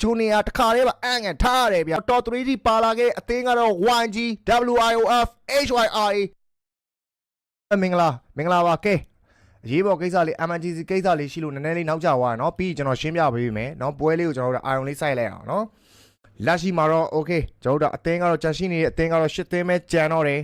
ဂျူနီယာတခါလေးပါအန်ငန်ထားရတယ်ဗျတော်3D ပါလာခဲ့အသင်းကတော့ 1G WIOF HYRA မင်္ဂလာပါကဲအရေးပေါ်ကိစ္စလေး emergency ကိစ္စလေးရှိလို့နည်းနည်းလေးနောက်ကျသွားတယ်เนาะပြီးကျွန်တော်ရှင်းပြပေးမယ်เนาะပွဲလေးကိုကျွန်တော်တို့အာရုံလေးစိုက်လိုက်အောင်เนาะလက်ရှိမှာတော့ okay ကျွန်တော်တို့အသင်းကတော့ကြာရှိနေတဲ့အသင်းကတော့10သင်းပဲကြံတော့တယ်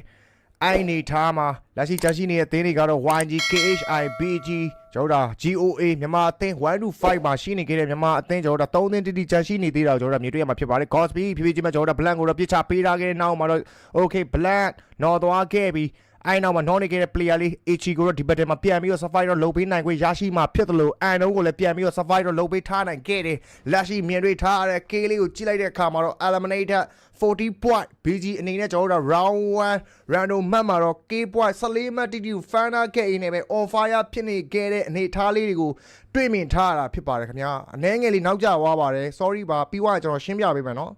အဲ့နေထားမှာလက်ရှိကြာရှိနေတဲ့အသင်းတွေကတော့ YG KHIBG ကျွန်တော်တို့ GOA မြန်မာအသင်း1 to 5မှာရှိနေခဲ့တဲ့မြန်မာအသင်းကျွန်တော်တို့3သင်းတိတိကြာရှိနေသေးတာကျွန်တော်တို့မြေတွေ့ရမှာဖြစ်ပါတယ် Godspeed ဖြည်းဖြည်းချင်းမှာကျွန်တော်တို့ blank ကိုတော့ပြစ်ချပေးထားခဲ့တဲ့နောက်မှာတော့ okay blank နော်သွားခဲ့ပြီးအဲ့နောက်မှာ non နေခဲ့တဲ့ player လေး HG ကိုတော့ဒီဘက်ထဲမှာပြန်ပြီးတော့ Sapphire တော့လုပ်ပေးနိုင်ခွင့်ရရှိမှာဖြစ်တယ်လို့အန်တို့ကိုလည်းပြန်ပြီးတော့ Sapphire တော့လုပ်ပေးထားနိုင်ခဲ့တယ်လက်ရှိမြင်တွေ့ထားရတဲ့ K လေးကိုကြည့်လိုက်တဲ့အခါမှာတော့ Eliminator 40 point BG အနေနဲ့ကျွန်တော်တို့ round 1 random map မှာတော့ K point 14 မှတ်တိတိကို fan ခဲ့ရင်းနဲ့ပဲ on fire ဖြစ်နေခဲ့တဲ့အနေထားလေးတွေကိုတွေ့မြင်ထားရတာဖြစ်ပါတယ်ခင်ဗျာအနည်းငယ်လေးနောက်ကျသွားပါတယ် sorry ပါပြီးသွားကျွန်တော်ရှင်းပြပေးမယ်နော်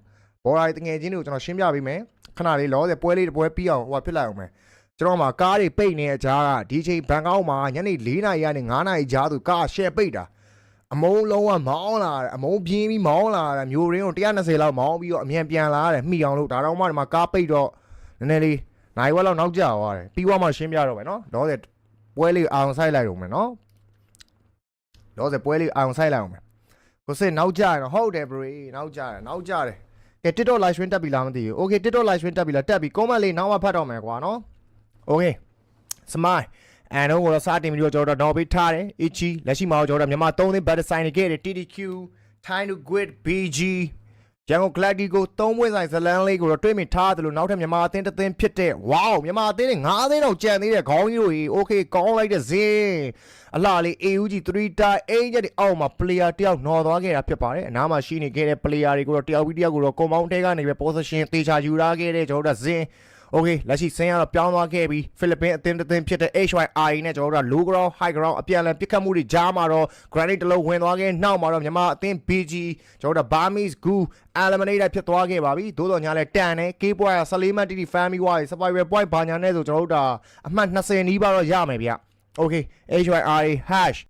ဘော်ရိုင်းတငယ်ချင်းတွေကိုကျွန်တော်ရှင်းပြပေးမယ်ခဏလေးလောဆယ်ပွဲလေးတစ်ပွဲပြီးအောင်ဟိုဖြစ်လိုက်အောင်မယ်ကျွန်တော်မှာကားတွေပိတ်နေတဲ့အကြားကဒီချိန်ဘန်ကောက်မှာညနေ4နာရီကနေ9နာရီကြားသူကားရှယ်ပိတ်တာအမုံလုံးဝမောင်းလာတယ်အမုံပြင်းပြီးမောင်းလာတယ်မျိုးရင်းကို120လောက်မောင်းပြီးတော့အမြန်ပြန်လာတယ်မိအောင်လို့ဒါတော့မှဒီမှာကားပိတ်တော့နည်းနည်းလေးနိုင်ဝက်လောက်နောက်ကျသွားတယ်ပြီးသွားမှရှင်းပြတော့မယ်နော်လောဆယ်ပွဲလေးအောင်ဆိုင်လိုက်တော့မယ်နော်လောဆယ်ပွဲလေးအောင်ဆိုင်လိုက်အောင်မယ်ကိုစစ်နောက်ကျရင်ဟုတ်တယ် bro နောက်ကျတယ်ကဲ TikTok live stream တက်ပြီလားမသိဘူး okay TikTok live stream တက်ပြီလားတက်ပြီ comment လေးနောက်မှဖတ်တော့မယ်ကွာနော်okay smile အန်တို့ကတော့စတင်ပြီးတော့ကျွန်တော်တို့တော့ပေးထားတယ် Ichi လက်ရှိမှာကျွန်တော်တို့မြန်မာ3သင်း battle sign နေခဲ့တယ် TDQ Time to Quit BG ရန်ကုန် Gladigo 3ပွဲဆိုင်ဇလန်းလေးကိုတော့တွေးမိထားတယ်လို့နောက်ထပ်မြန်မာအသင်းတစ်သင်းဖြစ်တဲ့ wow မြန်မာအသင်းတွေ9သင်းတော့ကြံသေးတယ်ခေါင်းကြီးတို့ကြီး okay ကောင်းလိုက်တဲ့ဇင်းအလှလေး AUG 3 tie အင်းချက်တွေအောက်မှာ player တယောက်နော်သွားခဲ့တာဖြစ်ပါတယ်အနားမှာရှိနေခဲ့တဲ့ player တွေကိုတော့တယောက်ပြီးတယောက်ကိုတော့ compound ထဲကနေပဲ position တေချာယူထားခဲ့တဲ့ကျွန်တော်တို့ဇင်းokay လက်ရှိဆင်းရတော့ပြောင်းသွားခဲ့ပြီးဖိလစ်ပင်းအသင်းတစ်သင်းဖြစ်တဲ့ HYRA နဲ့ကျွန်တော်တို့က low ground high ground အပြန်အလှန်ပစ်ခတ်မှုတွေကြားမှာတော့ granite တစ်လုံးဝင်သွားခဲ့နောက်မှာတော့မြန်မာအသင်း BG ကျွန်တော်တို့ Burmese Goo eliminator ဖြစ်သွားခဲ့ပါပြီသို့တော်ညာလဲတန်တယ် K point 14မှတ်တီတီ family wise survival point ဘာညာနဲ့ဆိုကျွန်တော်တို့ဒါအမှတ်20နီးပါတော့ရမယ်ဗျ okay HYRA hash